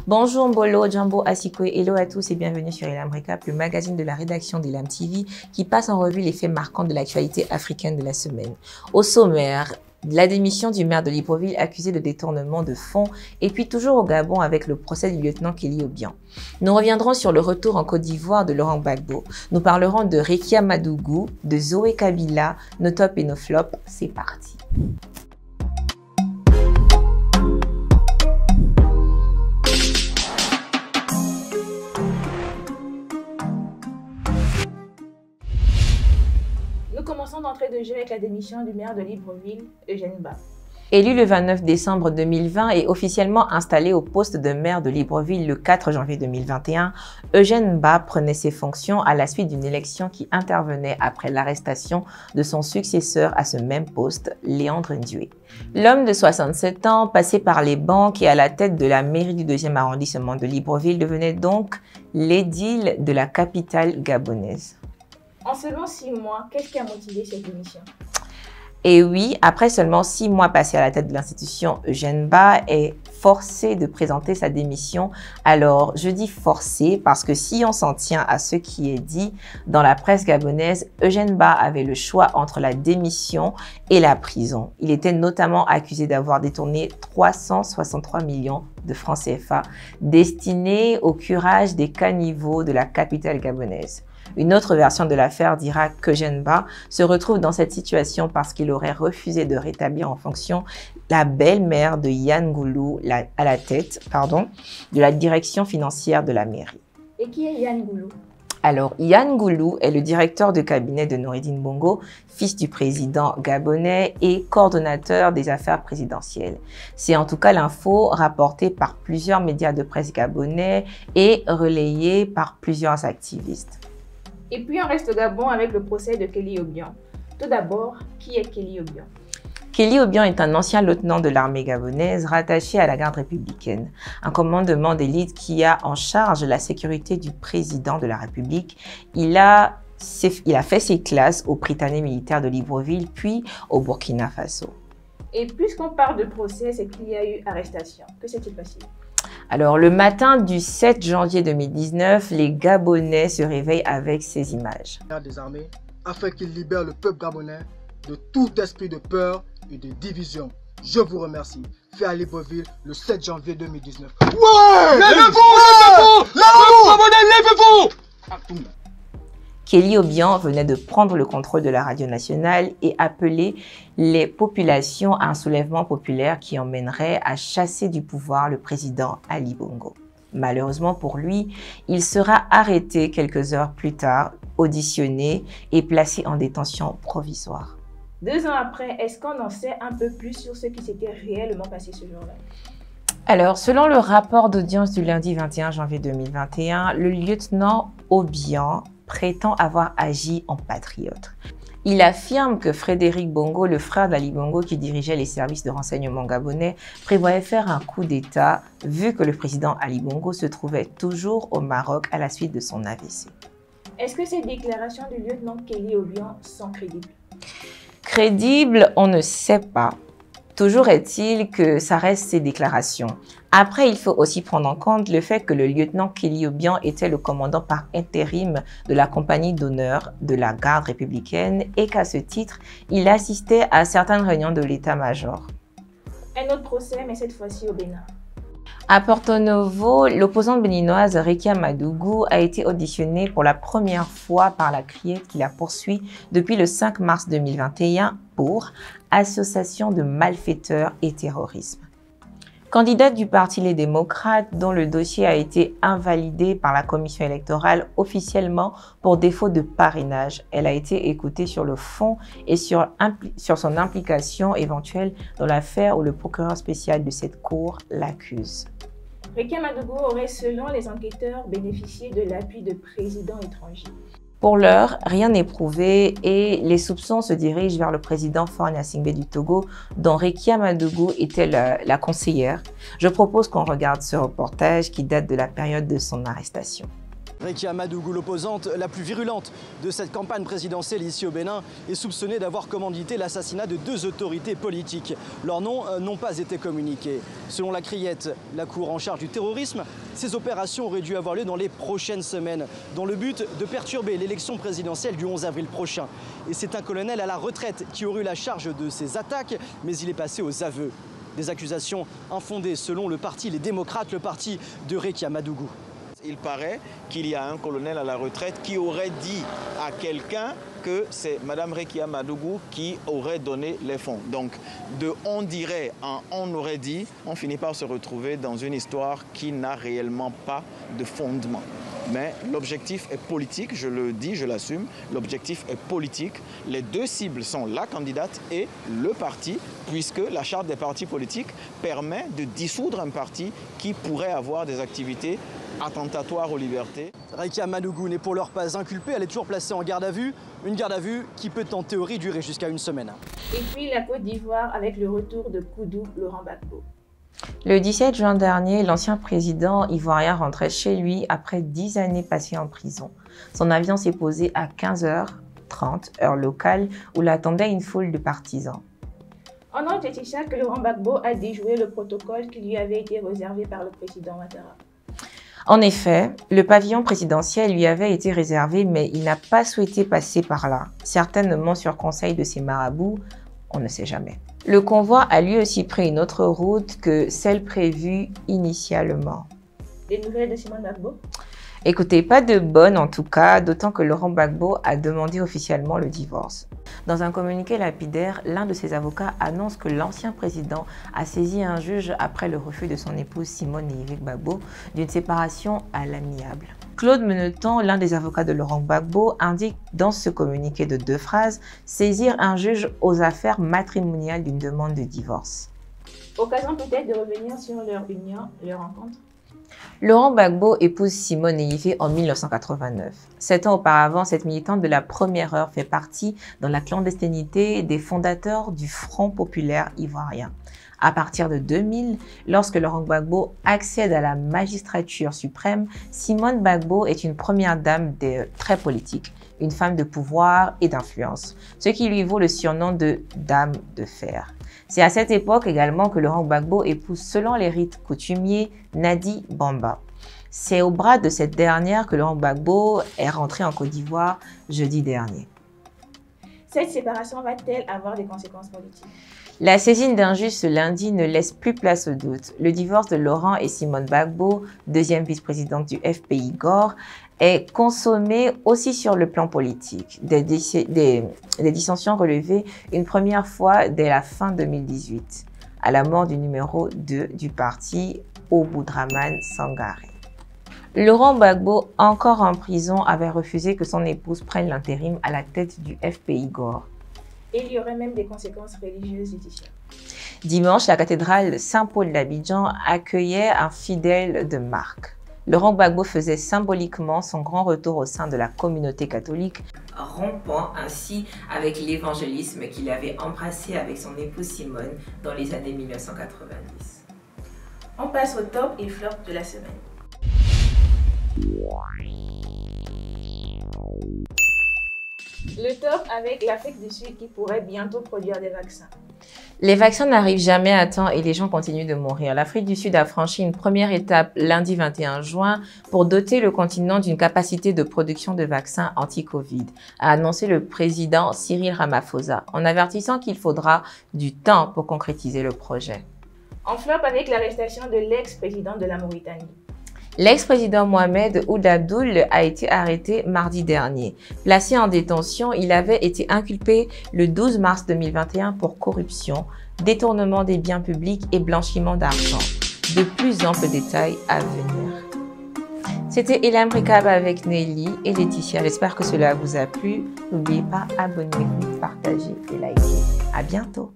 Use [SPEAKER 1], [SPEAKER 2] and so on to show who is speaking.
[SPEAKER 1] Bonjour Mbolo, Djambo, Asiko, hello à tous et bienvenue sur Elam Recap, le magazine de la rédaction d'Elam TV qui passe en revue les faits marquants de l'actualité africaine de la semaine. Au sommaire, la démission du maire de Libreville accusé de détournement de fonds et puis toujours au Gabon avec le procès du lieutenant Kelly Obiang. Nous reviendrons sur le retour en Côte d'Ivoire de Laurent Gbagbo. Nous parlerons de Rekia Madougou, de Zoé Kabila, nos tops et nos flops. C'est parti.
[SPEAKER 2] Nous commençons d'entrée de jeu avec la démission du maire de Libreville, Eugène Bah.
[SPEAKER 1] Élu le 29 décembre 2020 et officiellement installé au poste de maire de Libreville le 4 janvier 2021, Eugène Bah prenait ses fonctions à la suite d'une élection qui intervenait après l'arrestation de son successeur à ce même poste, Léandre Ndioué. L'homme de 67 ans, passé par les banques et à la tête de la mairie du 2e arrondissement de Libreville, devenait donc l'édile de la capitale gabonaise.
[SPEAKER 2] En seulement 6 mois, qu'est-ce qui a motivé cette démission?
[SPEAKER 1] Et oui, après seulement 6 mois passés à la tête de l'institution, Eugène Bah est forcé de présenter sa démission. Alors, je dis forcé parce que si on s'en tient à ce qui est dit dans la presse gabonaise, Eugène Bah avait le choix entre la démission et la prison. Il était notamment accusé d'avoir détourné 363 millions de francs CFA destinés au curage des caniveaux de la capitale gabonaise. Une autre version de l'affaire dira qu'Eugène Bah se retrouve dans cette situation parce qu'il aurait refusé de rétablir en fonction la belle-mère de Yann Goulou à la tête de la direction financière de la mairie.
[SPEAKER 2] Et qui est Yann Goulou?
[SPEAKER 1] Alors, Yann Goulou est le directeur de cabinet de Noureddine Bongo, fils du président gabonais et coordonnateur des affaires présidentielles. C'est en tout cas l'info rapportée par plusieurs médias de presse gabonais et relayée par plusieurs activistes.
[SPEAKER 2] Et puis on reste au Gabon avec le procès de Kelly Obiang. Tout d'abord, qui est Kelly Obiang?
[SPEAKER 1] Kelly Obiang est un ancien lieutenant de l'armée gabonaise rattaché à la garde républicaine, un commandement d'élite qui a en charge la sécurité du président de la République. Il a fait ses classes au Prytanée militaire de Libreville, puis au Burkina Faso.
[SPEAKER 2] Et puisqu'on parle de procès, c'est qu'il y a eu arrestation. Que s'est-il passé?
[SPEAKER 1] Alors, le matin du 7 janvier 2019, les Gabonais se réveillent avec ces images.
[SPEAKER 3] Des armées afin qu'il libère le peuple gabonais de tout esprit de peur et de division. Je vous remercie. Fait à Libreville le 7 janvier 2019. Ouais! Levez-vous! Levez-vous! Gabonais, levez-vous!
[SPEAKER 1] Kelly Obiang venait de prendre le contrôle de la radio nationale et appelait les populations à un soulèvement populaire qui emmènerait à chasser du pouvoir le président Ali Bongo. Malheureusement pour lui, il sera arrêté quelques heures plus tard, auditionné et placé en détention provisoire.
[SPEAKER 2] 2 ans après, est-ce qu'on en sait un peu plus sur ce qui s'était réellement passé ce jour-là?
[SPEAKER 1] Alors, selon le rapport d'audience du lundi 21 janvier 2021, le lieutenant Obiang prétend avoir agi en patriote. Il affirme que Frédéric Bongo, le frère d'Ali Bongo qui dirigeait les services de renseignement gabonais, prévoyait faire un coup d'État vu que le président Ali Bongo se trouvait toujours au Maroc à la suite de son AVC.
[SPEAKER 2] Est-ce que ces déclarations du lieutenant Kelly Obiang sont crédibles?
[SPEAKER 1] Crédibles, on ne sait pas. Toujours est-il que ça reste ses déclarations. Après, il faut aussi prendre en compte le fait que le lieutenant Kelly Obiang était le commandant par intérim de la compagnie d'honneur de la garde républicaine et qu'à ce titre, il assistait à certaines réunions de l'état-major.
[SPEAKER 2] Un autre procès, mais cette fois-ci au Bénin.
[SPEAKER 1] À Porto Novo, l'opposante béninoise Rekia Madougou a été auditionnée pour la première fois par la criette qui la poursuit depuis le 5 mars 2021 pour association de malfaiteurs et terrorisme. Candidate du Parti Les Démocrates, dont le dossier a été invalidé par la commission électorale officiellement pour défaut de parrainage, elle a été écoutée sur le fond et sur son implication éventuelle dans l'affaire où le procureur spécial de cette cour l'accuse.
[SPEAKER 2] Rekia Madougou aurait, selon les enquêteurs, bénéficié de l'appui de présidents étrangers.
[SPEAKER 1] Pour l'heure, rien n'est prouvé et les soupçons se dirigent vers le président Faure Gnassingbé du Togo, dont Rekia Madougou était la conseillère. Je propose qu'on regarde ce reportage qui date de la période de son arrestation.
[SPEAKER 4] Rekia Madougou, l'opposante la plus virulente de cette campagne présidentielle ici au Bénin, est soupçonnée d'avoir commandité l'assassinat de 2 autorités politiques. Leurs noms n'ont pas été communiqués. Selon la Criette, la Cour en charge du terrorisme, ces opérations auraient dû avoir lieu dans les prochaines semaines, dans le but de perturber l'élection présidentielle du 11 avril prochain. Et c'est un colonel à la retraite qui aurait eu la charge de ces attaques, mais il est passé aux aveux. Des accusations infondées selon le parti Les Démocrates, le parti de Rekia Madougou.
[SPEAKER 5] Il paraît qu'il y a un colonel à la retraite qui aurait dit à quelqu'un que c'est Mme Rekia Madougou qui aurait donné les fonds. Donc, de on dirait à on aurait dit, on finit par se retrouver dans une histoire qui n'a réellement pas de fondement. Mais l'objectif est politique, je le dis, je l'assume, l'objectif est politique. Les 2 cibles sont la candidate et le parti, puisque la charte des partis politiques permet de dissoudre un parti qui pourrait avoir des activités attentatoire aux libertés.
[SPEAKER 4] Rekia Madougou n'est pour l'heure pas inculpée, elle est toujours placée en garde à vue. Une garde à vue qui peut en théorie durer jusqu'à 1 semaine.
[SPEAKER 2] Et puis la Côte d'Ivoire avec le retour de Koudou Laurent Gbagbo.
[SPEAKER 1] Le 17 juin dernier, l'ancien président ivoirien rentrait chez lui après 10 années passées en prison. Son avion s'est posé à 15h30, heure locale, où l'attendait une foule de partisans.
[SPEAKER 2] On note, Laetitia, que Laurent Gbagbo a déjoué le protocole qui lui avait été réservé par le président Ouattara.
[SPEAKER 1] En effet, le pavillon présidentiel lui avait été réservé, mais il n'a pas souhaité passer par là, certainement sur conseil de ses marabouts, on ne sait jamais. Le convoi a lui aussi pris une autre route que celle prévue initialement.
[SPEAKER 2] Des nouvelles de Simone Gbagbo?
[SPEAKER 1] Écoutez, pas de bonnes en tout cas, d'autant que Laurent Gbagbo a demandé officiellement le divorce. Dans un communiqué lapidaire, l'un de ses avocats annonce que l'ancien président a saisi un juge après le refus de son épouse Simone Yves Gbagbo d'une séparation à l'amiable. Claude Meneton, l'un des avocats de Laurent Gbagbo, indique dans ce communiqué de 2 phrases « saisir un juge aux affaires matrimoniales d'une demande de divorce ».
[SPEAKER 2] Occasion peut-être de revenir sur leur union, leur rencontre.
[SPEAKER 1] Laurent Gbagbo épouse Simone Yves en 1989. 7 ans auparavant, cette militante de la première heure fait partie dans la clandestinité des fondateurs du Front populaire ivoirien. À partir de 2000, lorsque Laurent Gbagbo accède à la magistrature suprême, Simone Gbagbo est une première dame très politique, une femme de pouvoir et d'influence, ce qui lui vaut le surnom de « Dame de fer ». C'est à cette époque également que Laurent Gbagbo épouse, selon les rites coutumiers, Nadi Bamba. C'est au bras de cette dernière que Laurent Gbagbo est rentré en Côte d'Ivoire jeudi dernier.
[SPEAKER 2] Cette séparation va-t-elle avoir des conséquences politiques?
[SPEAKER 1] La saisine d'un juge ce lundi ne laisse plus place au doute. Le divorce de Laurent et Simone Gbagbo, deuxième vice-présidente du FPI GOR, est consommé aussi sur le plan politique. Des dissensions relevées une première fois dès la fin 2018, à la mort du numéro 2 du parti, Oboudraman Sangaré. Laurent Gbagbo, encore en prison, avait refusé que son épouse prenne l'intérim à la tête du FPI GOR.
[SPEAKER 2] Et il y aurait même des conséquences religieuses, Laetitia.
[SPEAKER 1] Dimanche, la cathédrale Saint-Paul d'Abidjan accueillait un fidèle de marque. Laurent Gbagbo faisait symboliquement son grand retour au sein de la communauté catholique, rompant ainsi avec l'évangélisme qu'il avait embrassé avec son épouse Simone dans les années 1990.
[SPEAKER 2] On passe au top et flop de la semaine. Le top avec l'Afrique du Sud qui pourrait bientôt produire des vaccins.
[SPEAKER 1] Les vaccins n'arrivent jamais à temps et les gens continuent de mourir. L'Afrique du Sud a franchi une première étape lundi 21 juin pour doter le continent d'une capacité de production de vaccins anti-Covid, a annoncé le président Cyril Ramaphosa, en avertissant qu'il faudra du temps pour concrétiser le projet.
[SPEAKER 2] En flop avec l'arrestation de l'ex-président de la Mauritanie.
[SPEAKER 1] L'ex-président Mohamed Ould Abdoul a été arrêté mardi dernier. Placé en détention, il avait été inculpé le 12 mars 2021 pour corruption, détournement des biens publics et blanchiment d'argent. De plus amples détails à venir. C'était Elam Recap avec Nelly et Laetitia. J'espère que cela vous a plu. N'oubliez pas, abonnez-vous, partagez et likez. À bientôt.